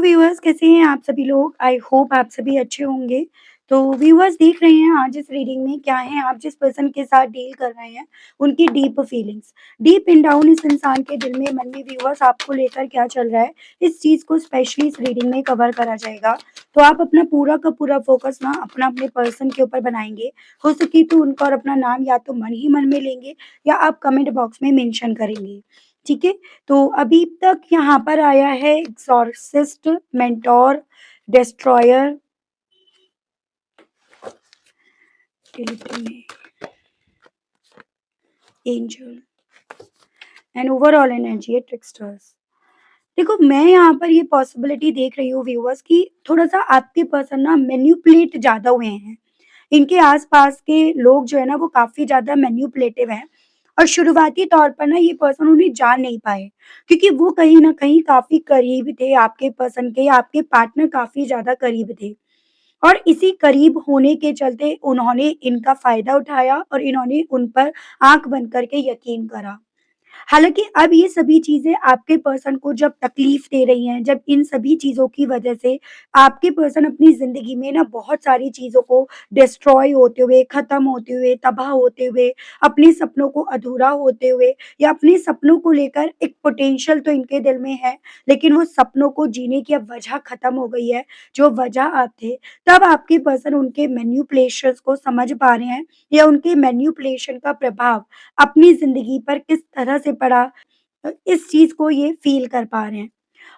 Viewers कैसे हैं आप सभी लोग? आई होप आप सभी अच्छे होंगे। तो व्यूअर्स देख रहे हैं आज इस रीडिंग में क्या है आप जिस पर्सन के साथ डील कर रहे हैं, उनकी deep feelings. Deep in down इस इंसान के दिल में, मन में व्यूअर्स आपको लेकर क्या चल रहा है, इस चीज़ को स्पेशली इस रीडिंग में कवर करा जाएगा। तो आप अपना पूरा का पूरा फोकस ना अपने पर्सन के ऊपर बनाएँगे। हो सके तो उनका और अपना नाम या तो मन ही मन में लेंगे या आप कमेंट बॉक्स में मेंशन करेंगे। ठीक है? तो अभी तक यहाँ पर आया है exorcist, mentor, destroyer, angel and overall energy है ट्रिकस्टर्स। देखो मैं यहाँ पर ये पॉसिबिलिटी देख रही हूँ व्यूअर्स कि थोड़ा-सा आपके पर्सन ना मैनिपुलेट ज़्यादा हुए हैं। इनके आस-पास के लोग जो है ना वो काफ़ी ज़्यादा मैनिपुलेटिव हैं और शुरुआती तौर पर ना ये पर्सन उन्हें जान नहीं पाए क्योंकि वो कहीं न कहीं काफ़ी करीब थे आपके पर्सन के, आपके पार्टनर काफ़ी ज़्यादा करीब थे। और इसी करीब होने के चलते उन्होंने इनका फ़ायदा उठाया और इन्होंने उन पर आँख बंद करके यकीन करा। हालाँकि अब ये सभी चीज़ें आपके पर्सन को जब तकलीफ़ दे रही हैं, जब इन सभी चीज़ों की वजह से आपके पर्सन अपनी ज़िंदगी में ना बहुत सारी चीज़ों को डिस्ट्रॉय होते हुए, ख़त्म होते हुए, तबाह होते हुए, अपने सपनों को अधूरा होते हुए या अपने सपनों को लेकर एक पोटेंशियल तो इनके दिल में है, लेकिन वो सपनों को जीने की अब वजह ख़त्म हो गई है, जो वजह आप थे। तब आपके पर्सन उनके मैनिपुलेशंस को समझ पा रहे हैं या उनके मैनिपुलेशन का प्रभाव अपनी ज़िंदगी पर किस तरह से पड़ा इस चीज़ को ये फ़ील कर पा रहे हैं।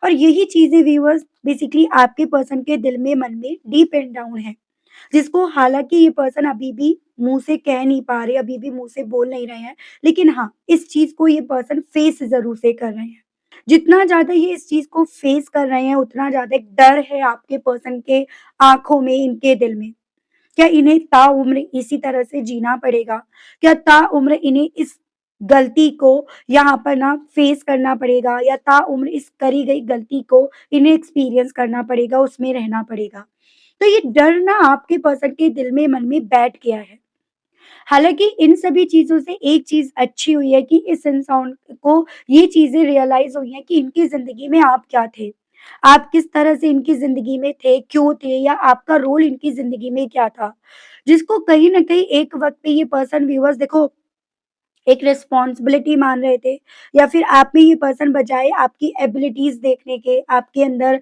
और यही चीज़ें व्यूअर्स बेसिकली आपके पर्सन के दिल में, मन में डीप एंड डाउन है, जिसको हालाँकि ये पर्सन अभी भी मुँह से कह नहीं पा रहे, अभी भी मुँह से बोल नहीं रहे हैं। लेकिन हाँ, इस चीज़ को ये पर्सन फ़ेस ज़रूर से कर रहे हैं। जितना ज़्यादा ये इस चीज़ को फ़ेस कर रहे हैं, उतना ज़्यादा एक डर है आपके पर्सन के आँखों में, इनके दिल में। क्या इन्हें ताउम्र इसी तरह से जीना पड़ेगा? क्या ताउम्र इन्हें इस गलती को यहाँ पर ना फेस करना पड़ेगा या ताउम्र इस करी गई गलती को इन्हें एक्सपीरियंस करना पड़ेगा, उसमें रहना पड़ेगा? तो ये डर ना आपके पर्सन के दिल में, मन में बैठ गया है। हालाँकि इन सभी चीज़ों से एक चीज़ अच्छी हुई है कि इस इंसान को ये चीज़ें रियलाइज़ हुई हैं कि इनकी ज़िंदगी में आप क्या थे? आप किस तरह से इनकी ज़िंदगी में थे, क्यों थे या आपका रोल इनकी ज़िंदगी में क्या था? जिसको कहीं न कहीं एक वक़्त पे ये पर्सन व्यूअर्स देखो एक रिस्पॉन्सिबिलिटी मान रहे थे या फिर आप में ये पर्सन बजाय आपकी एबिलिटीज़ देखने के, आपके अंदर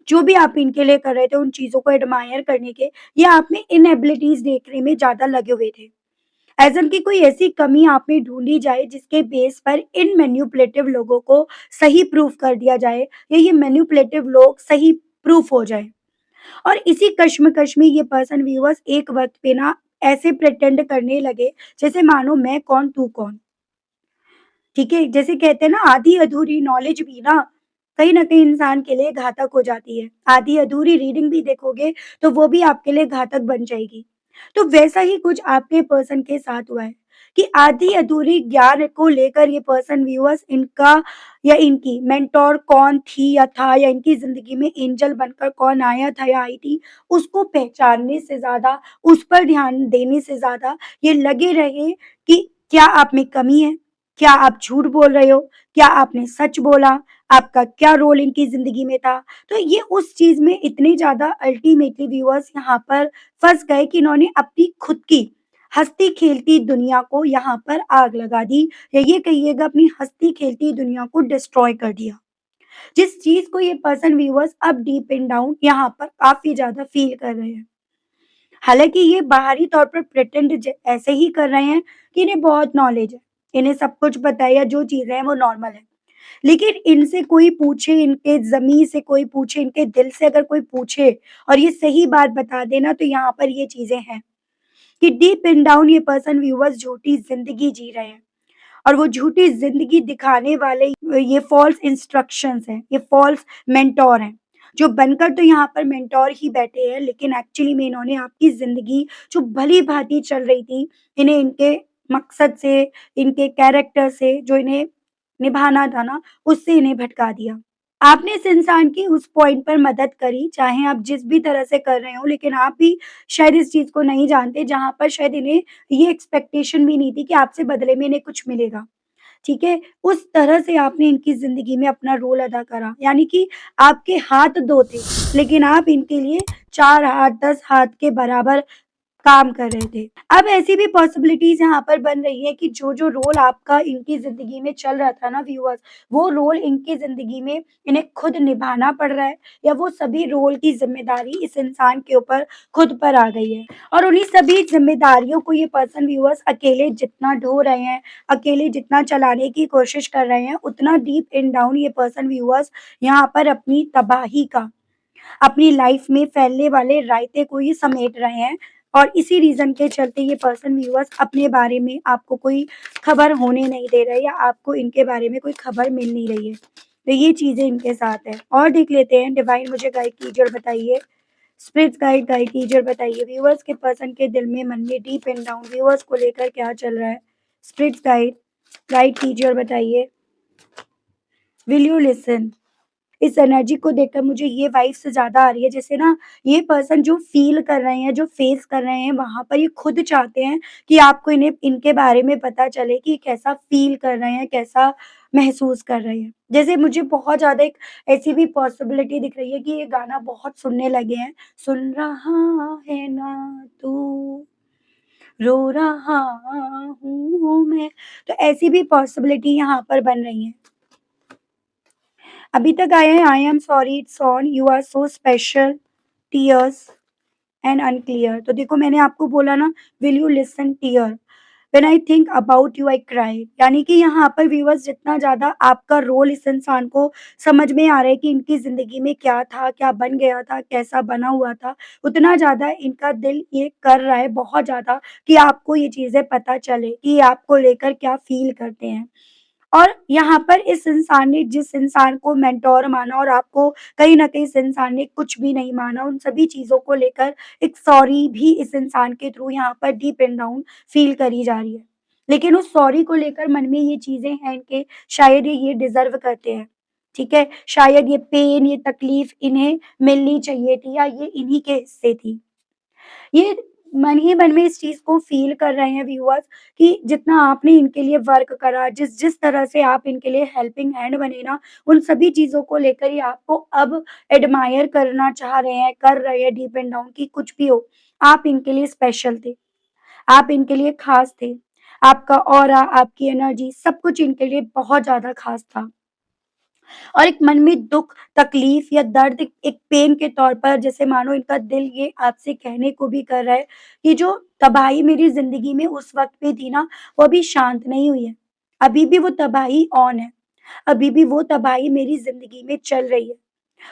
जो भी आप इनके लिए कर रहे थे, उन चीज़ों को एडमायर करने के, ये आप में इनएबिलिटीज़ देखने में ज़्यादा लगे हुए थे। ऐसा कि कोई ऐसी कमी आप में ढूँढी जाए जिसके बेस पर इन मैनिपुलेटिव लोगों को सही प्रूफ कर दिया जाए या ये मैनिपुलेटिव लोग सही प्रूफ हो जाएँ। और इसी कश्मकश में ये पर्सन व्यूअर्स एक वक़्त पे ना ऐसे प्रिटेंड करने लगे जैसे मानो मैं कौन तू कौन। ठीक है? जैसे कहते हैं ना आधी-अधूरी नॉलेज भी ना कहीं न कहीं इंसान के लिए घातक हो जाती है। आधी-अधूरी रीडिंग भी देखोगे तो वो भी आपके लिए घातक बन जाएगी। तो वैसा ही कुछ आपके पर्सन के साथ हुआ है कि आधी-अधूरी ज्ञान को लेकर ये पर्सन व्यूअर्स इनका या इनकी मेंटर कौन थी या था या इनकी ज़िंदगी में एंजल बनकर कौन आया था या आई थी, उसको पहचानने से ज़्यादा, उस पर ध्यान देने से ज़्यादा ये लगे रहे कि क्या आप में कमी है? क्या आप झूठ बोल रहे हो? क्या आपने सच बोला? आपका क्या रोल इनकी ज़िंदगी में था? तो ये उस चीज़ में इतने ज़्यादा अल्टीमेटली व्यूअर्स यहाँ पर फँस गए कि इन्होंने अपनी खुद की हँसती-खेलती दुनिया को यहाँ पर आग लगा दी या ये कहिएगा अपनी हँसती-खेलती दुनिया को डिस्ट्रॉय कर दिया। जिस चीज़ को ये पर्सन व्यूअर्स अब डीप इन डाउन यहाँ पर काफ़ी ज़्यादा फ़ील कर रहे हैं। हालाँकि ये बाहरी तौर पर प्रिटेंड ऐसे ही कर रहे हैं कि इन्हें बहुत नॉलेज है, इन्हें सब कुछ पता है या जो चीज़ें हैं वो नॉर्मल है। लेकिन इनसे कोई पूछे, इनके ज़मीर से कोई पूछे, इनके दिल से अगर कोई पूछे और ये सही बात बता दे ना तो यहाँ पर ये चीज़ें हैं कि डीप इन डाउन ये पर्सन व्यूअर्स झूठी ज़िंदगी जी रहे हैं और वो झूठी ज़िंदगी दिखाने वाले ये फ़ॉल्स इंस्ट्रक्शंस हैं, ये फ़ॉल्स मेंटर हैं, जो बनकर तो यहाँ पर मेंटर ही बैठे हैं लेकिन एक्चुअली में इन्होंने आपकी ज़िंदगी जो भली-भाँति चल रही थी, इन्हें इनके मकसद से, इनके कैरेक्टर से जो इन्हें निभाना था ना, उससे इन्हें भटका दिया। आपने इस इंसान की उस पॉइंट पर मदद करी, चाहे आप जिस भी तरह से कर रहे हो, लेकिन आप भी शायद इस चीज़ को नहीं जानते, जहाँ पर शायद इन्हें ये एक्सपेक्टेशन भी नहीं थी कि आपसे बदले में इन्हें कुछ मिलेगा। ठीक है? उस तरह से आपने इनकी ज़िंदगी में अपना रोल अदा करा। यानी कि आपके हाथ 2 थे, लेकिन आप इनके लिए 4 हाथ, 10 हाथ के बराबर काम कर रहे थे। अब ऐसी भी पॉसिबिलिटीज़ यहाँ पर बन रही है कि जो-जो रोल आपका इनकी ज़िंदगी में चल रहा था ना व्यूअर्स, वो रोल इनकी ज़िंदगी में इन्हें खुद निभाना पड़ रहा है, या वो सभी रोल की ज़िम्मेदारी इस इंसान के ऊपर खुद पर आ गई है। और उन्हीं सभी ज़िम्मेदारियों को ये पर्सन व्यूअर्स अकेले जितना ढो रहे हैं, अकेले जितना चलाने की कोशिश कर रहे हैं, उतना डीप इन डाउन ये पर्सन व्यूअर्स यहाँ पर अपनी तबाही का, अपनी लाइफ में फैलने वाले रायते को ये समेट रहे हैं, और इसी रीज़न के चलते ये पर्सन व्यूअर्स अपने बारे में आपको कोई खबर होने नहीं दे रहे, या आपको इनके बारे में कोई खबर मिल नहीं रही है। तो ये चीज़ें इनके साथ है। और देख लेते हैं, डिवाइन मुझे गाइड कीजिए और बताइए, स्पिरिट्स गाइड गाइड कीजिए और बताइए व्यूअर्स के पर्सन के दिल में, मन में डीप एंड डाउन व्यूअर्स को लेकर क्या चल रहा है? स्पिरिट्स गाइड गाइड कीजिए और बताइए। Will you listen? इस एनर्जी को देखकर मुझे ये वाइब्स ज़्यादा आ रही है, जैसे ना ये पर्सन जो फ़ील कर रहे हैं, जो फ़ेस कर रहे हैं, वहाँ पर ये खुद चाहते हैं कि आपको इन्हें इनके बारे में पता चले कि कैसा फ़ील कर रहे हैं, कैसा महसूस कर रहे हैं। जैसे मुझे बहुत ज़्यादा एक ऐसी भी पॉसिबिलिटी दिख रही है कि ये गाना बहुत सुनने लगे हैं, सुन रहा है ना तू, रो रहा हूँ मैं। तो ऐसी भी पॉसिबिलिटी यहाँ पर बन रही है। अभी तक आया है, I am sorry, it's on, you are so special, tears and unclear. तो देखो मैंने आपको बोला ना, will you listen, tear, when I think about you I cry. यानी कि यहाँ पर व्यूअर्स जितना ज़्यादा आपका रोल इस इंसान को समझ में आ रहा है कि इनकी ज़िंदगी में क्या था, क्या बन गया था, कैसा बना हुआ था, उतना ज़्यादा इनका दिल ये कर रहा है बहुत ज़्यादा कि आपको ये चीज़ें पता चले कि ये आपको लेकर क्या फ़ील करते हैं। और यहाँ पर इस इंसान ने जिस इंसान को मेंटोर माना, और आपको कहीं न कहीं इस इंसान ने कुछ भी नहीं माना, उन सभी चीज़ों को लेकर एक सॉरी भी इस इंसान के थ्रू यहाँ पर डीप एंड डाउन फ़ील करी जा रही है। लेकिन उस सॉरी को लेकर मन में ये चीज़ें हैं इनके, शायद ये डिज़र्व करते हैं, ठीक है? शायद ये पेन, ये तकलीफ़ इन्हें मिलनी चाहिए थी, या ये इन्हीं के हिस्से थी। ये मन ही मन में इस चीज़ को फ़ील कर रहे हैं व्यूअर्स कि जितना आपने इनके लिए वर्क करा, जिस जिस तरह से आप इनके लिए हेल्पिंग हैंड बने ना, उन सभी चीज़ों को लेकर ये आपको अब एडमायर करना चाह रहे हैं, कर रहे हैं डीप एंड डाउन कि कुछ भी हो, आप इनके लिए स्पेशल थे, आप इनके लिए ख़ास थे। आपका ऑरा, आपकी एनर्जी, सब कुछ इनके लिए बहुत ज़्यादा ख़ास था। और एक मन में दुःख, तकलीफ़ या दर्द, एक पेन के तौर पर, जैसे मानो इनका दिल ये आपसे कहने को भी कर रहा है कि जो तबाही मेरी ज़िंदगी में उस वक़्त पे थी ना, वो अभी शांत नहीं हुई है। अभी भी वो तबाही ऑन है। अभी भी वो तबाही मेरी ज़िंदगी में चल रही है।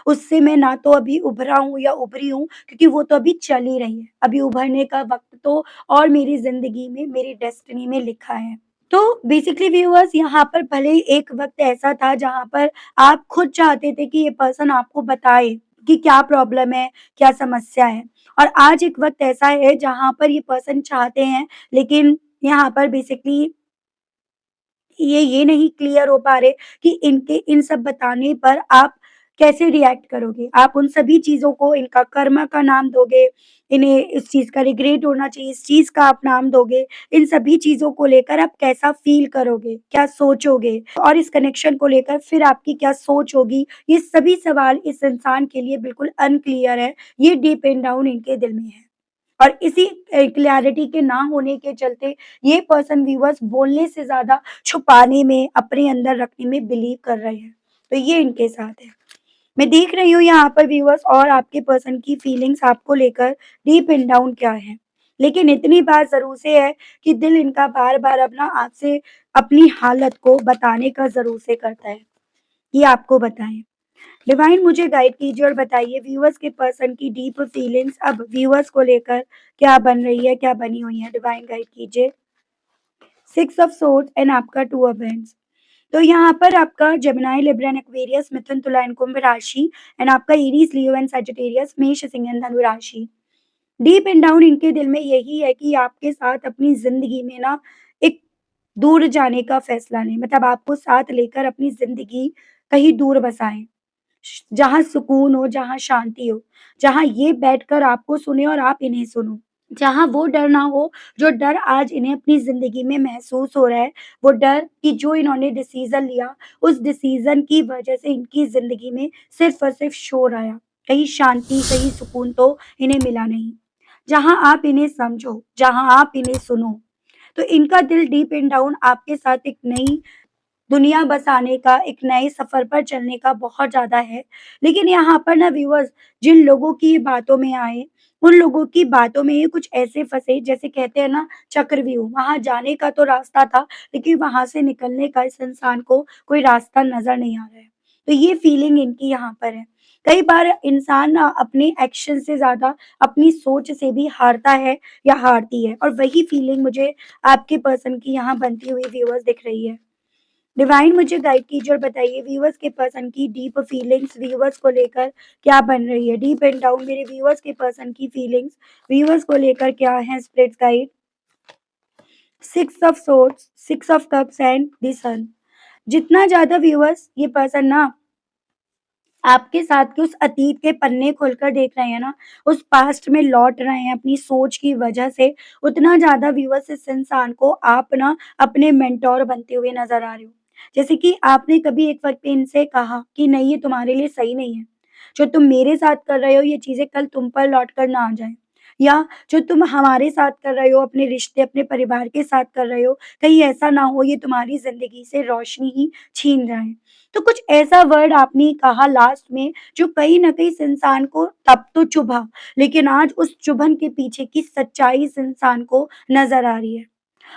उससे मैं ना तो अभी उभरा हूँ या उभरी हूँ, क्योंकि वो तो अभी चल ही रही है। अभी उभरने का वक़्त तो और मेरी ज़िंदगी में, मेरी डेस्टिनी में लिखा है। तो बेसिकली व्यूअर्स, यहाँ पर भले ही एक वक़्त ऐसा था जहाँ पर आप खुद चाहते थे कि ये पर्सन आपको बताए कि क्या प्रॉब्लम है, क्या समस्या है। और आज एक वक़्त ऐसा है जहाँ पर ये पर्सन चाहते हैं, लेकिन यहाँ पर बेसिकली ये नहीं क्लियर हो पा रहे कि इनके इन सब बताने पर आप कैसे रिएक्ट करोगे? आप उन सभी चीज़ों को इनका कर्म का नाम दोगे, इन्हें इस चीज़ का रिग्रेट होना चाहिए, इस चीज़ का आप नाम दोगे, इन सभी चीज़ों को लेकर आप कैसा फ़ील करोगे? क्या सोचोगे? और इस कनेक्शन को लेकर फिर आपकी क्या सोच होगी? ये सभी सवाल इस इंसान के लिए बिल्कुल अनक्लियर है, ये डीप एंड डाउन इनके दिल में है। और इसी क्लैरिटी के ना होने के चलते ये पर्सन व्यूअर्स बोलने से ज़्यादा छुपाने में, अपने अंदर रखने में बिलीव कर रहे हैं। तो ये इनके साथ है। मैं देख रही हूँ यहाँ पर व्यूअर्स, और आपके पर्सन की फीलिंग्स आपको लेकर डीप एंड डाउन क्या है। लेकिन इतनी बात ज़रूर से है कि दिल इनका बार-बार अब ना आपसे अपनी हालत को बताने का ज़रूर से करता है, कि आपको बताएँ। डिवाइन मुझे गाइड कीजिए और बताइए व्यूअर्स के पर्सन की डीप फीलिंग्स अब व्यूअर्स को लेकर क्या बन रही है, क्या बनी हुई है? डिवाइन गाइड कीजिए। 6 ऑफ सोर्ड्स एंड आपका 2 ऑफ हैंड्स। तो यहाँ पर आपका जेमिनी, लिब्रा एंड एक्वेरियस, मिथुन, तुला एंड कुंभ राशि, एंड आपका एरीज, लियो एंड सजिटेरियस, मेष, सिंह एंड धनु राशि। डीप एंड डाउन इनके दिल में यही है कि आपके साथ अपनी ज़िंदगी में ना एक दूर जाने का फैसला लें, मतलब आपको साथ लेकर अपनी ज़िंदगी कहीं दूर बसाएँ। जहाँ सुकून हो, जहाँ शांति हो, जहाँ ये बैठकर आपको सुने और आप इन्हें सुनो। जहाँ वो डर ना हो, जो डर आज इन्हें अपनी ज़िंदगी में महसूस हो रहा है, वो डर कि जो इन्होंने डिसीज़न लिया, उस डिसीज़न की वजह से इनकी ज़िंदगी में सिर्फ़ और सिर्फ़ शोर आया। कहीं शांति, कहीं सुकून तो इन्हें मिला नहीं। जहाँ आप इन्हें समझो, जहाँ आप इन्हें सुनो, तो इनका दिल डीप एंड डाउन आपके साथ एक नई दुनिया बसाने का, एक नए सफ़र पर चलने का बहुत ज़्यादा है। लेकिन यहाँ पर ना व्यूअर्स, जिन लोगों की ये बातों में आए, उन लोगों की बातों में ये कुछ ऐसे फँसे जैसे कहते हैं ना चक्रव्यूह, वहाँ जाने का तो रास्ता था, लेकिन वहाँ से निकलने का इस इंसान को कोई रास्ता नज़र नहीं आ रहा है। तो ये फीलिंग इनकी यहाँ पर है। कई बार इंसान ना अपने एक्शन से ज़्यादा अपनी सोच से भी हारता है या हारती है, और वही फीलिंग मुझे आपके पर्सन की यहाँ बनती हुई व्यूअर्स दिख रही है। डिवाइन मुझे गाइड कीजिए और बताइए व्यूअर्स के पर्सन की डीप फीलिंग्स व्यूअर्स को लेकर क्या बन रही है? डीप एंड डाउन मेरे व्यूअर्स के पर्सन की फीलिंग्स व्यूअर्स को लेकर क्या है? Spirit guide, 6 of swords, 6 of cups and the sun. जितना ज़्यादा व्यूअर्स ये पर्सन ना आपके साथ के उस अतीत के पन्ने खोलकर देख रहे हैं ना, उस पास्ट में लौट रहे हैं अपनी सोच की वजह से, उतना ज़्यादा व्यूअर्स इस इंसान को आप ना अपने मेंटोर बनते हुए नज़र आ रहे हो। जैसे कि आपने कभी एक वक़्त पे इनसे कहा कि नहीं ये तुम्हारे लिए सही नहीं है। जो तुम मेरे साथ कर रहे हो ये चीज़ें कल तुम पर लौट कर ना आ जाएँ। या जो तुम हमारे साथ कर रहे हो, अपने रिश्ते, अपने परिवार के साथ कर रहे हो, कहीं ऐसा ना हो ये तुम्हारी ज़िंदगी से रोशनी ही छीन जाएँ। तो कुछ ऐसा वर्ड आपने कहा लास्ट में जो कहीं न कहीं इस इंसान को तब तो चुभा, लेकिन आज उस चुभन के पीछे की सच्चाई इस इंसान को नज़र आ रही है।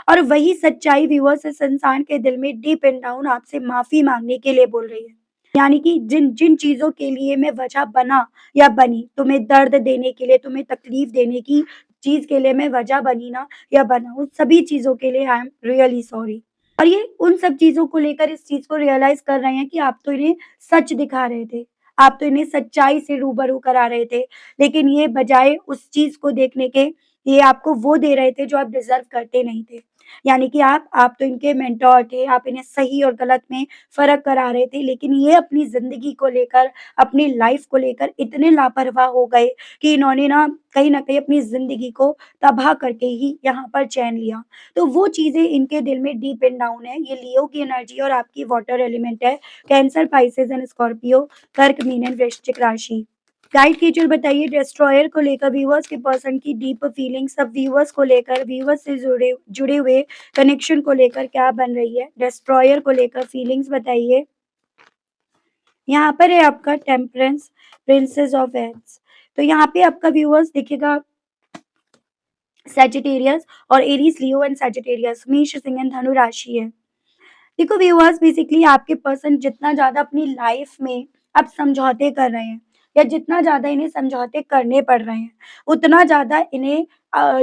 और वही सच्चाई व्यूअर्स इस इंसान के दिल में डीप एंड डाउन आपसे माफ़ी माँगने के लिए बोल रही है। यानी कि जिन जिन चीज़ों के लिए मैं वजह बना या बनी, तुम्हें दर्द देने के लिए, तुम्हें तकलीफ़ देने की चीज़ के लिए मैं वजह बनी ना या बना, उन सभी चीज़ों के लिए आई एम रियली सॉरी। और ये उन सब चीज़ों को लेकर इस चीज़ को रियलाइज़ कर रहे हैं कि आप तो इन्हें सच दिखा रहे थे। आप तो इन्हें सच्चाई से रूबरू करा रहे थे, लेकिन ये बजाय उस चीज़ को देखने के, ये आपको वो दे रहे थे जो आप डिज़र्व करते नहीं थे। यानी कि आप तो इनके मेंटर थे, आप इन्हें सही और गलत में फ़र्क करा रहे थे, लेकिन ये अपनी ज़िंदगी को लेकर, अपनी लाइफ़ को लेकर इतने लापरवाह हो गए कि इन्होंने ना कहीं न कहीं अपनी ज़िंदगी को तबाह करके ही यहाँ पर चैन लिया। तो वो चीज़ें इनके दिल में डीप एंड डाउन है। ये लियो की एनर्जी और आपकी वाटर एलिमेंट है, कैंसर, पाइसेस एंड स्कॉर्पियो, कर्क, मीन एंड वृश्चिक राशि। गाइड कीजिए और बताइए डिस्ट्रॉयर को लेकर व्यूअर्स के पर्सन की डीप फीलिंग्स, सब व्यूअर्स को लेकर, व्यूअर्स से जुड़े जुड़े हुए कनेक्शन को लेकर क्या बन रही है? डिस्ट्रॉयर को लेकर फीलिंग्स बताइए। यहाँ पर है आपका टेम्परेंस, प्रिंसेस ऑफ एड्स। तो यहाँ पे आपका व्यूअर्स दिखेगा सैजिटेरियस और एरीज, लियो एंड सैजिटेरियस, मेष, सिंह एंड धनु राशि है। देखो व्यूअर्स, बेसिकली आपके पर्सन जितना ज़्यादा अपनी लाइफ में अब समझौते कर रहे हैं या जितना ज़्यादा इन्हें समझौते करने पड़ रहे हैं, उतना ज़्यादा इन्हें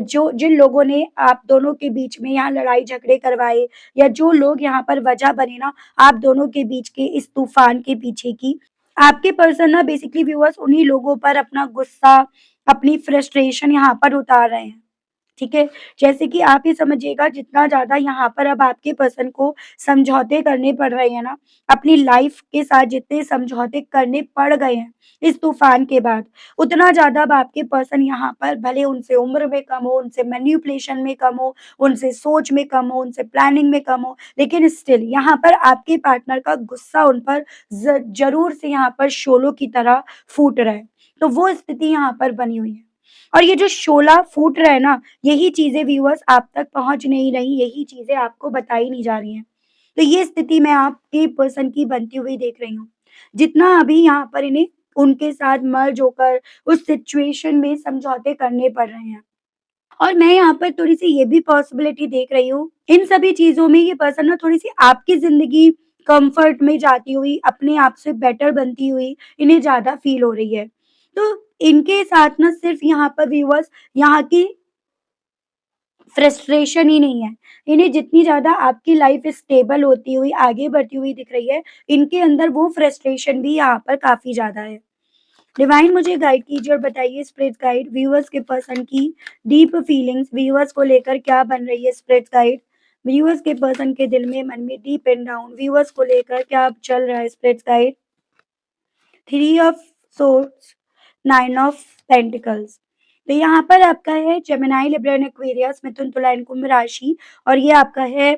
जो जिन लोगों ने आप दोनों के बीच में यहाँ लड़ाई झगड़े करवाए या जो लोग यहाँ पर वजह बने ना आप दोनों के बीच के इस तूफान के पीछे की, आपके पर्सन ना बेसिकली व्यूअर्स उन्हीं लोगों पर अपना गुस्सा, अपनी फ्रस्ट्रेशन यहाँ पर उतार रहे हैं। ठीक है? जैसे कि आप ये समझिएगा जितना ज़्यादा यहाँ पर अब आपके पर्सन को समझौते करने पड़ रहे हैं ना, अपनी लाइफ़ के साथ जितने समझौते करने पड़ गए हैं, इस तूफ़ान के बाद, उतना ज़्यादा अब आपके पर्सन यहाँ पर भले उनसे उम्र में कम हो, उनसे मैनिपुलेशन में कम हो, उनसे सोच में कम हो, उनसे प्लानिंग में कम हो, लेकिन स्टिल यहाँ पर आपके पार्टनर का गुस्सा उन पर ज़रूर से यहाँ पर शोलों की तरह फूट रहा है। तो वो स्थिति यहाँ पर बनी हुई है। और ये जो शोला फूट रहा है ना, यही चीज़ें व्यूअर्स आप तक पहुँच नहीं रही, यही चीज़ें आपको बताई नहीं जा रही हैं। तो ये स्थिति मैं आपके पर्सन की बनती हुई देख रही हूँ। जितना अभी यहाँ पर इन्हें उनके साथ मर्ज होकर उस सिचुएशन में समझौते करने पड़ रहे हैं। और मैं यहाँ पर थोड़ी-सी ये भी पॉसिबिलिटी देख रही हूँ, इन सभी चीज़ों में ये पर्सन ना थोड़ी-सी आपकी ज़िंदगी कम्फ़र्ट में जाती हुई, अपने आप से बेटर बनती हुई, इन्हें ज़्यादा फ़ील हो रही है। तो इनके साथ ना सिर्फ़ यहाँ पर व्यूअर्स यहाँ की फ्रस्ट्रेशन ही नहीं है। इन्हें जितनी ज़्यादा आपकी लाइफ़ स्टेबल होती हुई, आगे बढ़ती हुई दिख रही है, इनके अंदर वो फ्रस्ट्रेशन भी यहाँ पर काफ़ी ज़्यादा है। डिवाइन मुझे गाइड कीजिए और बताइए स्पिरिट गाइड व्यूअर्स के पर्सन की डीप फीलिंग्स व्यूअर्स को लेकर क्या बन रही है? स्पिरिट गाइड व्यूअर्स के पर्सन के दिल में, मन में डीप एंड डाउन व्यूअर्स को लेकर क्या चल रहा है? Spirit guide, 3 of swords, 9 of pentacles. तो यहाँ पर आपका है जेमिनी, लिब्रा एंड एक्वेरियस, मिथुन, तुला एंड कुंभ राशि, और ये आपका है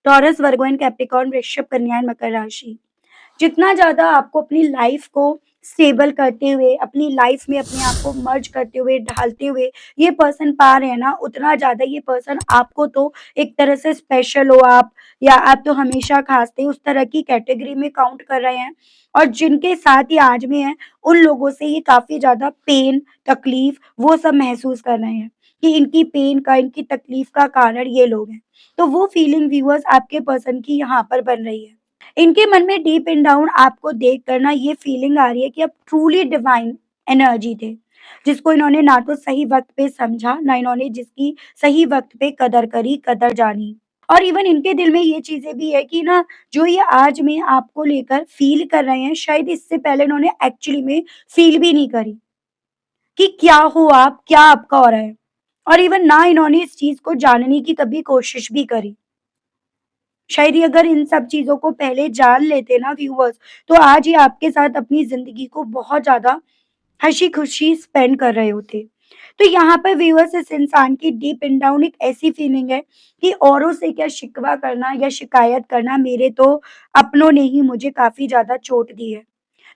टॉरस, वर्गो एंड कैप्रिकॉर्न, वृषभ, कन्या एंड मकर राशि। जितना ज़्यादा आपको अपनी लाइफ को स्टेबल करते हुए, अपनी लाइफ में अपने आप को मर्ज करते हुए, ढालते हुए ये पर्सन पा रहे हैं ना, उतना ज़्यादा ये पर्सन आपको तो एक तरह से स्पेशल हो आप, या आप तो हमेशा खास थे, उस तरह की कैटेगरी में काउंट कर रहे हैं। और जिनके साथ ये आज में हैं, उन लोगों से ये काफ़ी ज़्यादा पेन, तकलीफ वो सब महसूस कर रहे हैं कि इनकी पेन का, इनकी तकलीफ का कारण ये लोग हैं। तो वो फीलिंग व्यूअर्स आपके पर्सन की यहाँ पर बन रही है। इनके मन में डीप इन डाउन आपको देख कर ना ये फीलिंग आ रही है कि आप ट्रूली डिवाइन एनर्जी थे, जिसको इन्होंने ना तो सही वक्त पे समझा, ना इन्होंने जिसकी सही वक्त पे कदर करी, कदर जानी। और इवन इनके दिल में ये चीजें भी है कि ना, जो ये आज में आपको लेकर फील कर रहे हैं, शायद इससे पहले इन्होंने एक्चुअली में फील भी नहीं करी कि क्या हो आप, क्या आपका हो रहा है। और इवन ना इन्होंने इस चीज को जानने की कभी कोशिश भी करी। शायद ये अगर इन सब चीज़ों को पहले जान लेते ना व्यूअर्स, तो आज ये आपके साथ अपनी ज़िंदगी को बहुत ज़्यादा हँसी-खुशी स्पेंड कर रहे होते। तो यहाँ पर व्यूअर्स इस इंसान की डीप इन डाउन एक ऐसी फीलिंग है कि औरों से क्या शिकवा करना या शिकायत करना, मेरे तो अपनों ने ही मुझे काफ़ी ज़्यादा चोट दी है।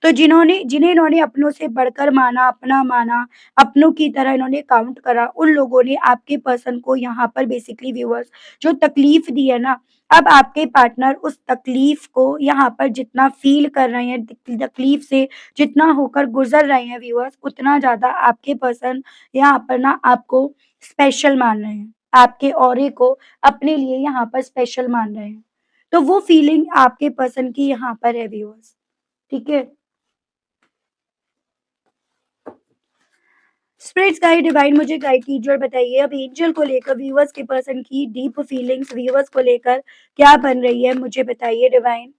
तो जिन्हें इन्होंने अपनों से बढ़कर माना, अपना माना, अपनों की तरह इन्होंने काउंट करा, उन लोगों ने आपके पर्सन को यहाँ पर बेसिकली व्यूअर्स जो तकलीफ दी है ना, अब आपके पार्टनर उस तकलीफ को यहाँ पर जितना फ़ील कर रहे हैं, तकलीफ से जितना होकर गुज़र रहे हैं व्यूअर्स, उतना ज़्यादा आपके पर्सन यहाँ पर ना आपको स्पेशल मान रहे हैं। आपके ऑरे को अपने लिए यहाँ पर स्पेशल मान रहे हैं। तो वो फीलिंग आपके पर्सन की यहाँ पर है व्यूअर्स, ठीक है? स्पिरिट्स गाइड, डिवाइन मुझे गाइड कीजिए और बताइए अब एंजल को लेकर व्यूअर्स के पर्सन की डीप फीलिंग्स व्यूअर्स को लेकर क्या बन रही है, मुझे बताइए divine.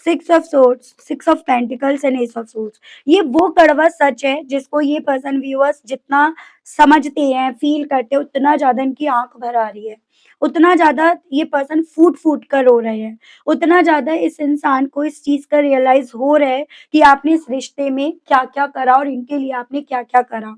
Six of swords, six of pentacles and S of swords. ये वो कड़वा सच है जिसको ये पर्सन व्यूअर्स जितना समझते हैं, फील करते हैं, उतना ज़्यादा इनकी आँख भर आ रही है। उतना ज़्यादा ये पर्सन फूट-फूट कर रो रहे हैं। उतना ज़्यादा इस इंसान को इस चीज़ का रियलाइज़ हो रहा है कि आपने इस रिश्ते में क्या-क्या करा और इनके लिए आपने क्या-क्या करा।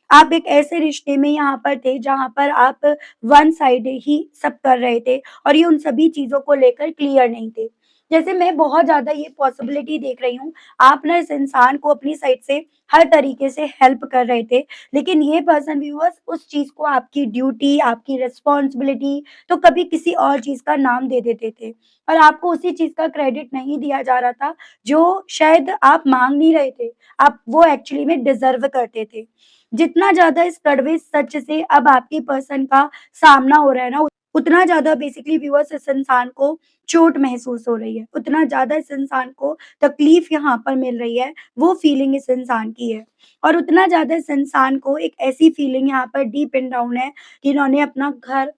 आप एक ऐसे रिश्ते में यहाँ पर थे जहाँ पर आप वन साइड ही सब कर रहे थे और ये उन सभी चीज़ों को लेकर क्लियर नहीं थे। जैसे मैं बहुत ज़्यादा ये पॉसिबिलिटी देख रही हूँ, आप ना इस इंसान को अपनी साइड से हर तरीके से हेल्प कर रहे थे, लेकिन ये पर्सन व्यूअर्स उस चीज़ को आपकी ड्यूटी, आपकी रिस्पॉन्सिबिलिटी तो कभी किसी और चीज़ का नाम दे देते थे और आपको उसी चीज़ का क्रेडिट नहीं दिया जा रहा था, जो शायद आप माँग नहीं रहे थे, आप वो एक्चुअली में डिज़र्व करते थे। जितना ज़्यादा इस कड़वे सच से अब आपके पर्सन का सामना हो रहा है ना, उतना ज़्यादा बेसिकली व्यूअर्स इस इंसान को चोट महसूस हो रही है, उतना ज़्यादा इस इंसान को तकलीफ यहाँ पर मिल रही है, वो फीलिंग इस इंसान की है। और उतना ज़्यादा इस इंसान को एक ऐसी फीलिंग यहाँ पर डीप इन डाउन है कि इन्होंने अपना घर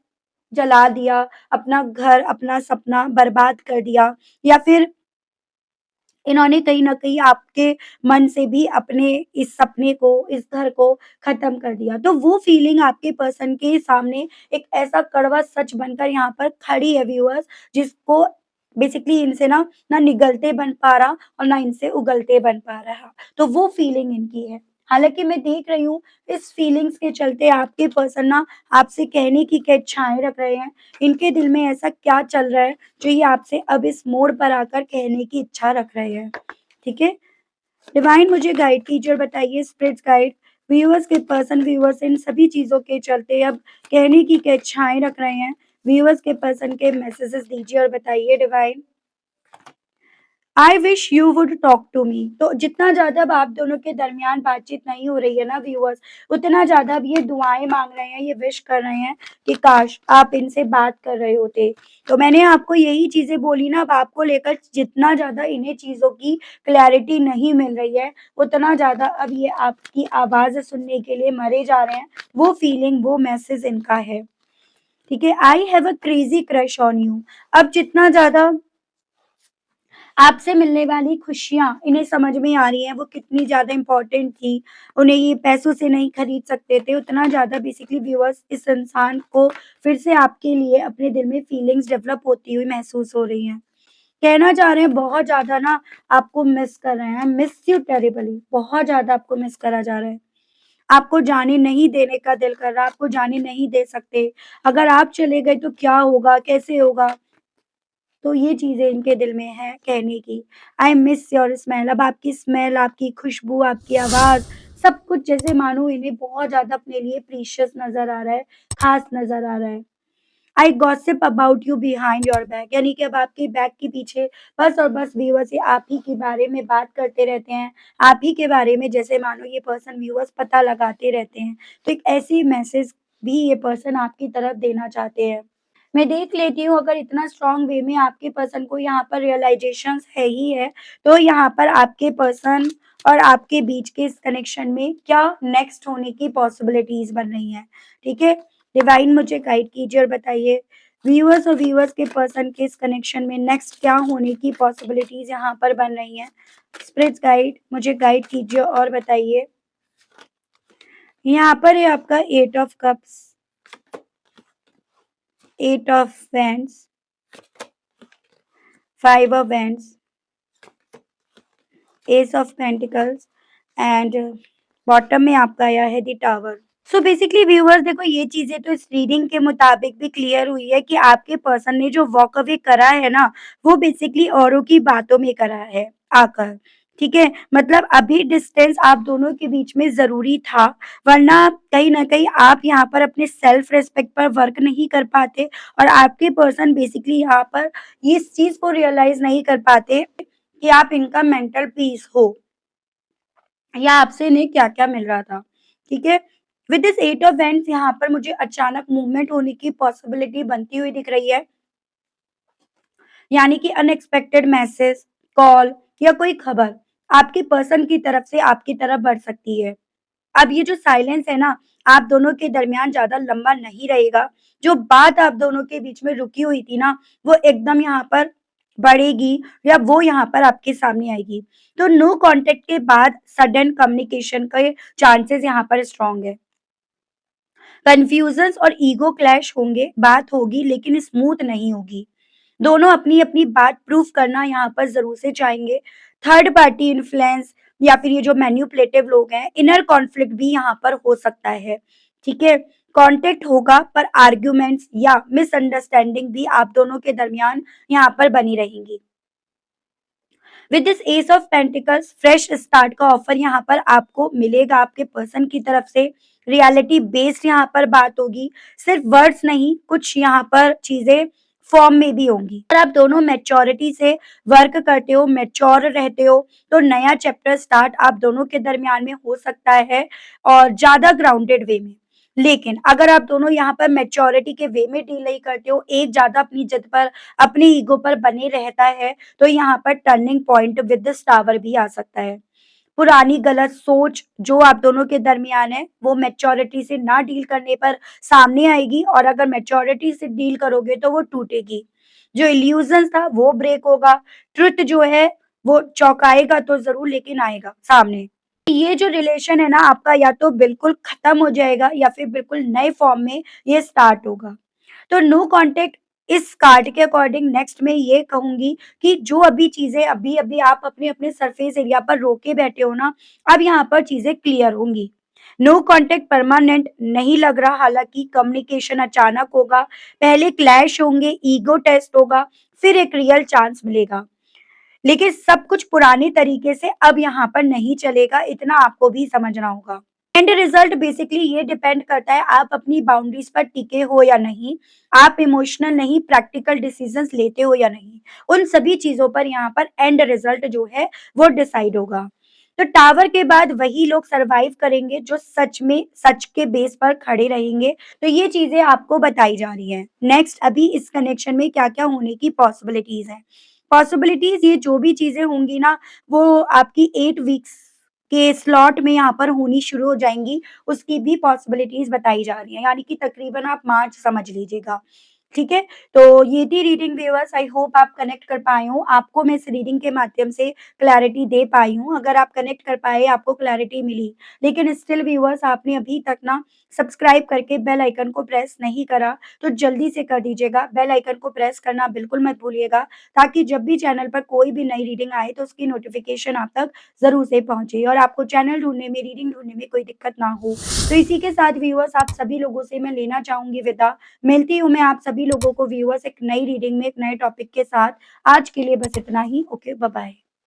जला दिया, अपना घर, अपना सपना बर्बाद कर दिया, या फिर इन्होंने कहीं न कहीं आपके मन से भी अपने इस सपने को, इस घर को ख़त्म कर दिया। तो वो फीलिंग आपके पर्सन के सामने एक ऐसा कड़वा सच बनकर यहाँ पर खड़ी है व्यूअर्स, जिसको बेसिकली इनसे ना निगलते बन पा रहा और ना इनसे उगलते बन पा रहा। तो वो फीलिंग इनकी है। हालाँकि मैं देख रही हूँ इस फीलिंग्स के चलते आपके पर्सन ना आपसे कहने की क्या इच्छाएँ रख रहे हैं। इनके दिल में ऐसा क्या चल रहा है जो ये आपसे अब इस मोड़ पर आकर कहने की इच्छा रख रहे हैं, ठीक है? डिवाइन मुझे गाइड कीजिए और बताइए स्पिरिट्स गाइड, व्यूअर्स इन सभी चीज़ों के चलते अब कहने की क्या इच्छाएँ रख रहे हैं? व्यूअर्स के पर्सन के मैसेजेस दीजिए और बताइए divine. I wish you would talk to me. तो जितना ज़्यादा अब आप दोनों के दरमियान बातचीत नहीं हो रही है ना व्यूअर्स, उतना ज़्यादा अब ये दुआएँ माँग रहे हैं, ये विश कर रहे हैं कि काश आप इनसे बात कर रहे होते। तो मैंने आपको यही चीज़ें बोली ना, अब आपको लेकर जितना ज़्यादा इन्हें चीज़ों की क्लैरिटी नहीं मिल रही है, उतना ज़्यादा अब ये आपकी आवाज़ सुनने के लिए मरे जा रहे हैं। वो फीलिंग, वो मैसेज इनका है, ठीक है? I have a crazy crush on you. अब जितना ज़्यादा आपसे मिलने वाली खुशियाँ इन्हें समझ में आ रही हैं, वो कितनी ज़्यादा इम्पोर्टेंट थी। उन्हें ये पैसों से नहीं खरीद सकते थे, उतना ज़्यादा बेसिकली व्यूअर्स इस इंसान को फिर से आपके लिए अपने दिल में फीलिंग्स डेवलप होती हुई महसूस हो रही हैं। कहना चाह रहे हैं बहुत ज़्यादा ना आपको मिस कर रहे हैं, मिस यू टेरिबली, बहुत ज़्यादा आपको मिस करा जा रहा है। आपको जाने नहीं देने का दिल कर रहा, आपको जाने नहीं दे सकते। अगर आप चले गए तो क्या होगा, कैसे होगा? तो ये चीज़ें इनके दिल में है कहने की। आई मिस योर स्मेल, अब आपकी स्मेल, आपकी खुशबू, आपकी आवाज़, सब कुछ जैसे मानो इन्हें बहुत ज़्यादा अपने लिए प्रीशियस नज़र आ रहा है, ख़ास नज़र आ रहा है। I gossip about you behind your back, यानी कि अब आपके बैक के पीछे बस और बस व्यूअर्स ये आप ही के बारे में बात करते रहते हैं, आप ही के बारे में जैसे मानो ये पर्सन व्यूअर्स पता लगाते रहते हैं। तो एक ऐसी मैसेज भी ये पर्सन आपकी तरफ देना चाहते हैं। मैं देख लेती हूँ अगर इतना स्ट्रॉन्ग वे में आपके पर्सन को यहाँ पर रियलाइज़ेशंस है ही है, तो यहाँ पर आपके पर्सन और आपके बीच के इस कनेक्शन में क्या नेक्स्ट होने की पॉसिबिलिटीज़ बन रही हैं, ठीक है? डिवाइन मुझे गाइड कीजिए और बताइए व्यूअर्स और व्यूअर्स के पर्सन के इस कनेक्शन में नेक्स्ट क्या होने की पॉसिबिलिटीज़ यहाँ पर बन रही हैं? स्पिरिट्स गाइड मुझे गाइड कीजिए और बताइए। यहाँ पर है आपका 8 of cups, 8 of wands, 5 of wands, S of pentacles and bottom में आपका आया है the tower. So basically viewers देखो ये चीजें तो इस रीडिंग के मुताबिक भी क्लियर हुई है कि आपके पर्सन ने जो वॉक अवे करा है ना, वो बेसिकली औरों की बातों में करा है आकर, ठीक है? मतलब अभी डिस्टेंस आप दोनों के बीच में जरूरी था, वरना कहीं ना कहीं आप यहाँ पर अपने सेल्फ रिस्पेक्ट पर वर्क नहीं कर पाते और आपके पर्सन बेसिकली यहाँ पर इस चीज को रियलाइज नहीं कर पाते कि आप इनका मेंटल पीस हो या आपसे इन्हें क्या-क्या मिल रहा था, ठीक है? विद दिस 8 ऑफ वैंड्स यहाँ पर मुझे अचानक मूवमेंट होने की पॉसिबिलिटी बनती हुई दिख रही है, यानी कि अनएक्सपेक्टेड मैसेज, कॉल या कोई खबर आपके पर्सन की तरफ से आपकी तरफ बढ़ सकती है। अब ये जो साइलेंस है ना, आप दोनों के दरमियान ज़्यादा लंबा नहीं रहेगा। जो बात आप दोनों के बीच में रुकी हुई थी ना, वो एकदम यहाँ पर बढ़ेगी या वो यहाँ पर आपके सामने आएगी। तो नो कॉन्टैक्ट के बाद सडन कम्युनिकेशन के चांसेस यहाँ पर स्ट्रॉन्ग है। कन्फ्यूजन्स और ईगो क्लैश होंगे, बात होगी लेकिन स्मूथ नहीं होगी। दोनों अपनी-अपनी बात प्रूफ करना यहाँ पर ज़रूर से चाहेंगे। थर्ड पार्टी इन्फ्लुएंस या फिर ये जो मैनिपुलेटिव लोग हैं, इनर कॉन्फ्लिक्ट भी यहाँ पर हो सकता है, ठीक है? कॉन्टैक्ट होगा पर आर्ग्यूमेंट्स या मिसअंडरस्टैंडिंग भी आप दोनों के दरमियान यहाँ पर बनी रहेंगी। With this S of pentacles fresh start का ऑफर यहाँ पर आपको मिलेगा आपके पर्सन की तरफ से। रियलिटी बेस्ड यहाँ पर बात होगी, सिर्फ वर्ड्स नहीं, कुछ यहाँ पर चीजें फॉर्म में भी होंगी। अगर आप दोनों मैच्योरिटी से वर्क करते हो, मैच्योर रहते हो, तो नया चैप्टर स्टार्ट आप दोनों के दरमियान में हो सकता है और ज्यादा ग्राउंडेड वे में। लेकिन अगर आप दोनों यहाँ पर मैच्योरिटी के वे में डील नहीं करते हो, एक ज्यादा अपनी जिद पर, अपनी ईगो पर बने रहता है, तो यहाँ पर turning point with this tower भी आ सकता है। पुरानी गलत सोच जो आप दोनों के दरमियान है, वो मैच्योरिटी से ना डील करने पर सामने आएगी और अगर मैच्योरिटी से डील करोगे तो वो टूटेगी। जो इल्यूजन था वो ब्रेक होगा, ट्रुथ जो है वो चौंकाएगा तो जरूर लेकिन आएगा सामने। ये जो रिलेशन है ना आपका, या तो बिल्कुल खत्म हो जाएगा या फिर बिल्कुल नए फॉर्म में ये स्टार्ट होगा। तो नो कॉन्टैक्ट इस कार्ड के अकॉर्डिंग नेक्स्ट मैं ये कहूंगी कि जो अभी चीजें अभी अभी आप अपने अपने सरफेस एरिया पर रोके बैठे हो ना, अब यहाँ पर चीजें क्लियर होंगी। नो कॉन्टैक्ट परमानेंट नहीं लग रहा, हालांकि कम्युनिकेशन अचानक होगा, पहले क्लैश होंगे, ईगो टेस्ट होगा, फिर एक रियल चांस मिलेगा। लेकिन सब कुछ पुराने तरीके से अब यहाँ पर नहीं चलेगा, इतना आपको भी समझना होगा। एंड रिजल्ट बेसिकली ये डिपेंड करता है आप अपनी बाउंड्रीज पर टिके हो या नहीं, आप इमोशनल नहीं प्रैक्टिकल डिसीजंस लेते हो या नहीं, उन सभी चीजों पर यहाँ पर एंड रिजल्ट जो है वो डिसाइड होगा। तो टावर के बाद वही लोग सरवाइव करेंगे जो सच में सच के बेस पर खड़े रहेंगे। तो ये चीजें आपको बताई जा रही हैं। नेक्स्ट अभी इस कनेक्शन में क्या क्या होने की पॉसिबिलिटीज है। पॉसिबिलिटीज ये जो भी चीजें होंगी ना, वो आपकी 8 वीक्स के स्लॉट में यहाँ पर होनी शुरू हो जाएंगी, उसकी भी पॉसिबिलिटीज बताई जा रही हैं, यानी कि तकरीबन आप मार्च समझ लीजिएगा। ठीक है? तो ये थी रीडिंग व्यूअर्स, आई होप आप कनेक्ट कर पाए हों। आपको मैं इस रीडिंग के माध्यम से क्लैरिटी दे पाई हूँ। अगर आप कनेक्ट कर पाए, आपको क्लैरिटी मिली, लेकिन स्टिल व्यूअर्स आपने अभी तक ना सब्सक्राइब करके बेल आइकन को प्रेस नहीं करा, तो जल्दी से कर दीजिएगा। बेल आइकन को प्रेस करना बिल्कुल मत भूलिएगा, ताकि जब भी चैनल पर कोई भी नई रीडिंग आए तो उसकी नोटिफ़िकेशन आप तक ज़रूर से पहुँचे और आपको चैनल ढूँढने में, रीडिंग ढूँढने में कोई दिक्कत ना हो। तो इसी के साथ व्यूअर्स आप सभी लोगों से मैं लेना चाहूँगी विदा। मिलती हूँ मैं आप सभी लोगों को व्यूअर्स एक नई रीडिंग में एक नए टॉपिक के साथ। आज के लिए बस इतना ही। Okay, bye bye.